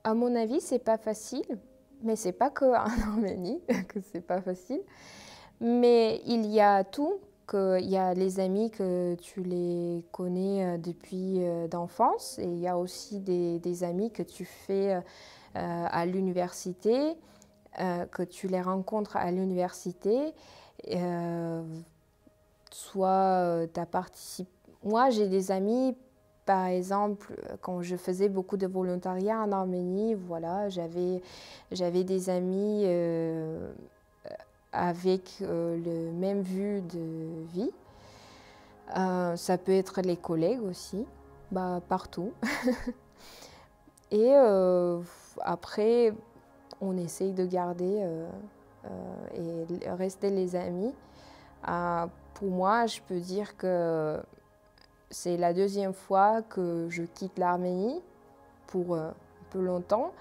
À mon avis, c'est pas facile, mais c'est pas que en Arménie que c'est pas facile. Mais il y a tout, il y a les amis que tu les connais depuis d'enfance, et il y a aussi des amis que tu fais à l'université, que tu les rencontres à l'université. Euh, Soit tu as participé. Moi, j'ai des amis, par exemple, quand je faisais beaucoup de volontariat en Arménie, voilà, j'avais des amis avec le même vue de vie. Ça peut être les collègues aussi, bah, partout. Et après, on essaye de garder et rester les amis. Pour moi, je peux dire que c'est la deuxième fois que je quitte l'Arménie pour un peu longtemps.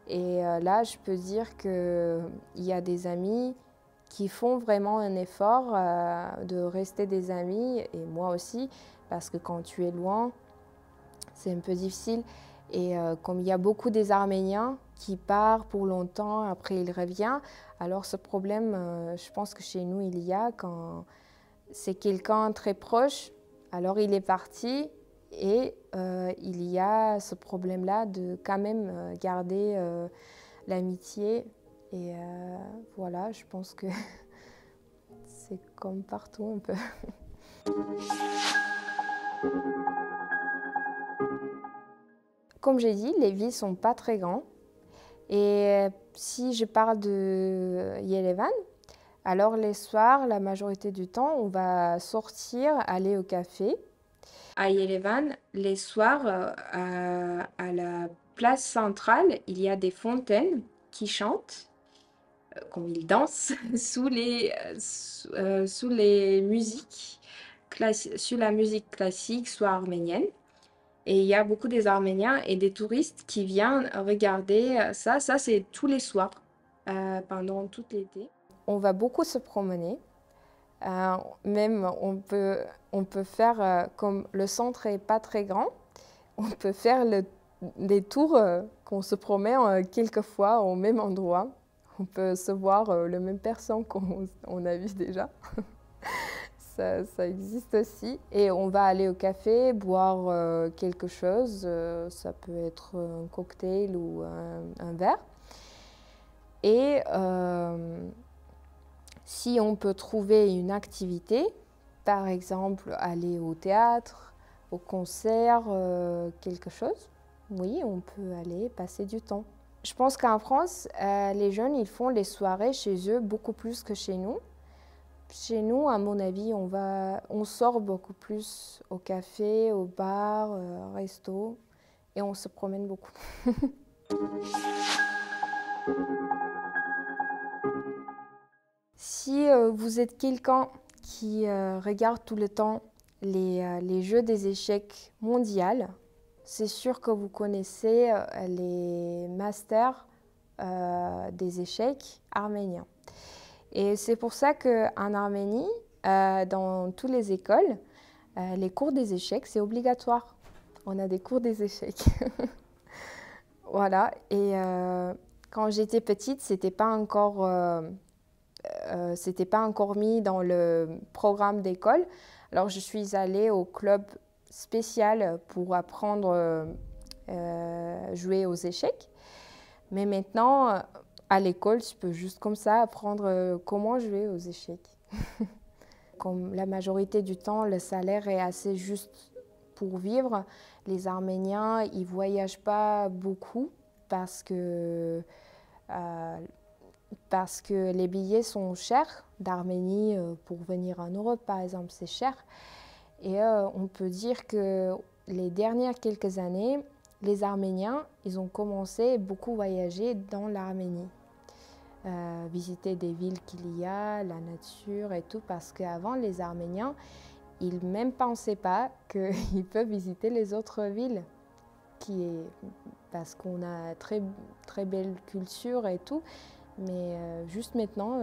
Et là, je peux dire qu'il y a des amis qui font vraiment un effort de rester des amis, et moi aussi, parce que quand tu es loin, c'est un peu difficile. Et comme il y a beaucoup des Arméniens qui partent pour longtemps, après ils reviennent, alors ce problème, je pense que chez nous, il y a quand c'est quelqu'un très proche, alors il est parti, et il y a ce problème-là de quand même garder l'amitié. Et voilà, je pense que c'est comme partout un peu. Comme j'ai dit, les villes sont pas très grandes. Et si je parle de Yerevan, alors les soirs, la majorité du temps, on va sortir, aller au café. À Yerevan, les soirs, à la place centrale, il y a des fontaines qui chantent, comme ils dansent, sous les musiques, sur la musique classique, soit arménienne. Et il y a beaucoup des Arméniens et des touristes qui viennent regarder ça. Ça, c'est tous les soirs, pendant tout l'été. On va beaucoup se promener. Même on peut faire, comme le centre n'est pas très grand, on peut faire des tours qu'on se promène quelques fois au même endroit. On peut se voir la même personne qu'on a vu déjà. Ça existe aussi. Et on va aller au café, boire quelque chose. Ça peut être un cocktail ou un verre. Et si on peut trouver une activité, par exemple aller au théâtre, au concert, quelque chose, oui, on peut aller passer du temps. Je pense qu'en France, les jeunes, ils font les soirées chez eux beaucoup plus que chez nous. Chez nous, à mon avis, on sort beaucoup plus au café, au bar, au resto, et on se promène beaucoup. Si vous êtes quelqu'un qui regarde tout le temps les jeux des échecs mondiaux, c'est sûr que vous connaissez les masters des échecs arméniens. Et c'est pour ça qu'en Arménie, dans toutes les écoles, les cours des échecs, c'est obligatoire. On a des cours des échecs. Voilà. Et quand j'étais petite, c'était pas encore mis dans le programme d'école. Alors je suis allée au club spécial pour apprendre jouer aux échecs. Mais maintenant, à l'école, tu peux juste comme ça apprendre comment jouer aux échecs. Comme la majorité du temps, le salaire est assez juste pour vivre, les Arméniens, ils ne voyagent pas beaucoup parce que les billets sont chers d'Arménie pour venir en Europe, par exemple, c'est cher. Et on peut dire que les dernières quelques années, les Arméniens, ils ont commencé beaucoup à voyager dans l'Arménie. Visiter des villes qu'il y a, la nature et tout, parce qu'avant, les Arméniens, ils ne même pensaient pas qu'ils peuvent visiter les autres villes, parce qu'on a très, très belle culture et tout. Mais juste maintenant,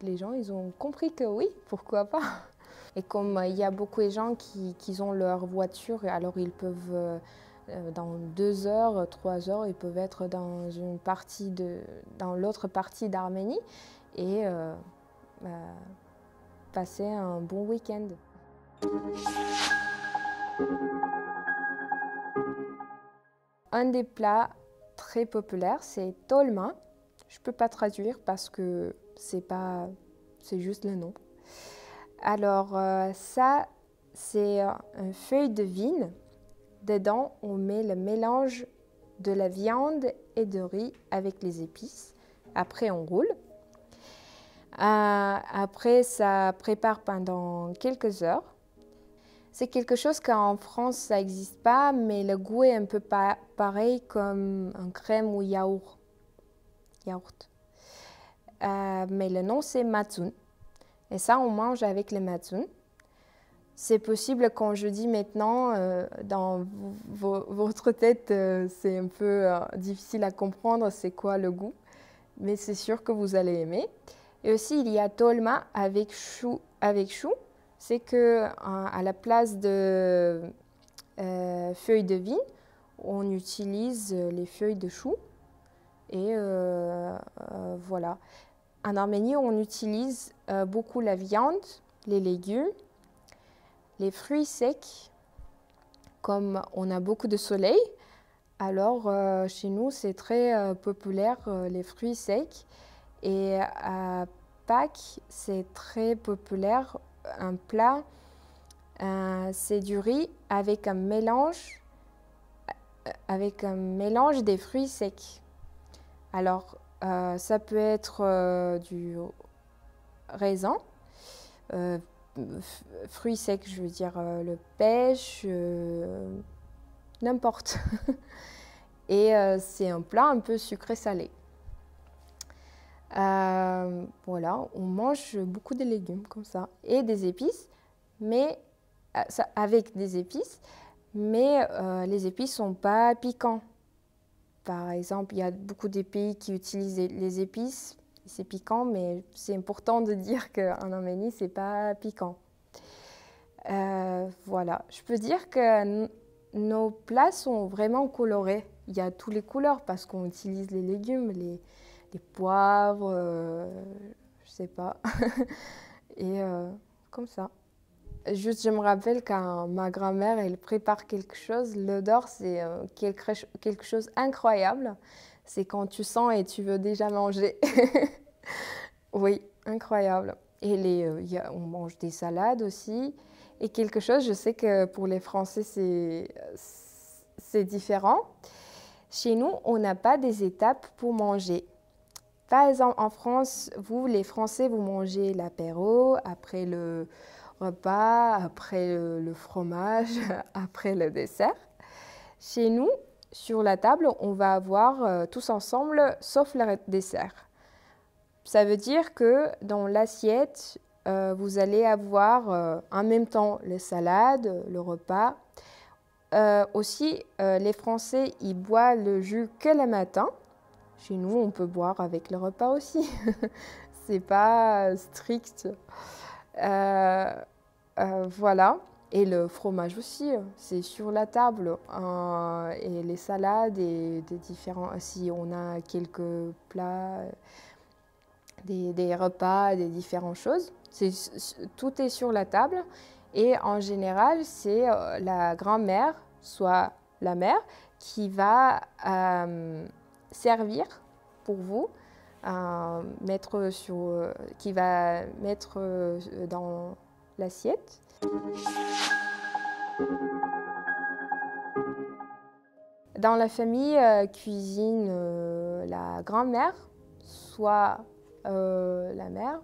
les gens, ils ont compris que oui, pourquoi pas. Et comme il y a beaucoup de gens qui ont leur voiture, alors ils peuvent Dans 2 heures, 3 heures, ils peuvent être dans l'autre partie d'Arménie et bah, passer un bon week-end. Un des plats très populaires, c'est tolma. Je ne peux pas traduire parce que c'est juste le nom. Alors ça, c'est une feuille de vigne. Dedans, on met le mélange de la viande et de riz avec les épices. Après, on roule. Après, ça prépare pendant quelques heures. C'est quelque chose qu'en France, ça n'existe pas, mais le goût est un peu pareil comme un crème ou yaourt. Mais le nom, c'est matzoun. Et ça, on mange avec le matzoun. C'est possible quand je dis maintenant, dans votre tête, c'est un peu difficile à comprendre c'est quoi le goût, mais c'est sûr que vous allez aimer. Et aussi, il y a tolma avec chou. C'est que à la place de feuilles de vigne, on utilise les feuilles de chou. Et voilà. En Arménie, on utilise beaucoup la viande, les légumes, les fruits secs. Comme on a beaucoup de soleil, alors chez nous, c'est très populaire les fruits secs. Et à Pâques, c'est très populaire un plat, c'est du riz avec un mélange des fruits secs. Alors, ça peut être du raisin, fruits secs, je veux dire le pêche, n'importe. Et c'est un plat un peu sucré-salé. Voilà, on mange beaucoup de légumes comme ça et des épices, mais avec des épices, mais les épices sont pas piquants. Par exemple, il y a beaucoup de pays qui utilisent les épices, c'est piquant, mais c'est important de dire qu'en Arménie, c'est pas piquant. Voilà, je peux dire que nos plats sont vraiment colorés. Il y a toutes les couleurs parce qu'on utilise les légumes, les poivres, je sais pas, et comme ça. Juste, je me rappelle quand ma grand-mère, elle prépare quelque chose, l'odeur, c'est quelque chose d'incroyable. C'est quand tu sens et tu veux déjà manger. Oui, incroyable. Et on mange des salades aussi. Et quelque chose, je sais que pour les Français, c'est différent. Chez nous, on n'a pas des étapes pour manger. Par exemple, en France, vous, les Français, vous mangez l'apéro, après le repas, après le fromage, après le dessert. Chez nous, sur la table, on va avoir tous ensemble, sauf le dessert. Ça veut dire que dans l'assiette, vous allez avoir en même temps les salades, le repas. Aussi, les Français, ils boivent le jus que le matin. Chez nous, on peut boire avec le repas aussi. C'est pas strict. Voilà. Et le fromage aussi, c'est sur la table. Et les salades et des différents. Si on a quelques plats, des repas, des différentes choses, tout est sur la table. Et en général, c'est la grand-mère, soit la mère, qui va servir pour vous, qui va mettre dans l'assiette. Dans la famille, cuisine la grand-mère, soit la mère.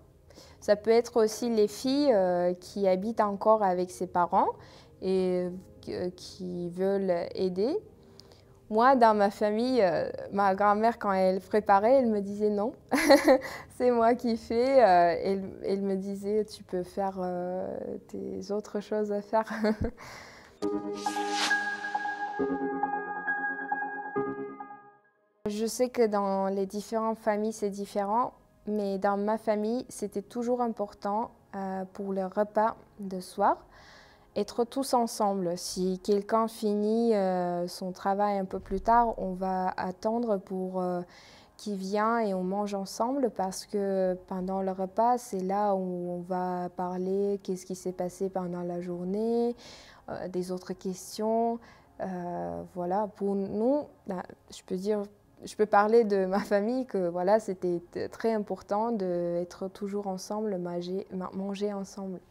Ça peut être aussi les filles qui habitent encore avec ses parents et qui veulent aider. Moi, dans ma famille, ma grand-mère, quand elle préparait, elle me disait non. C'est moi qui fais. Elle me disait, tu peux faire tes autres choses à faire. Je sais que dans les différentes familles, c'est différent. Mais dans ma famille, c'était toujours important pour le repas de soir. être tous ensemble. Si quelqu'un finit son travail un peu plus tard, on va attendre pour qu'il vienne et on mange ensemble parce que pendant le repas, c'est là où on va parler qu'est-ce qui s'est passé pendant la journée, des autres questions. Voilà, pour nous, je peux dire, je peux parler de ma famille que voilà, c'était très important d'être toujours ensemble, manger ensemble.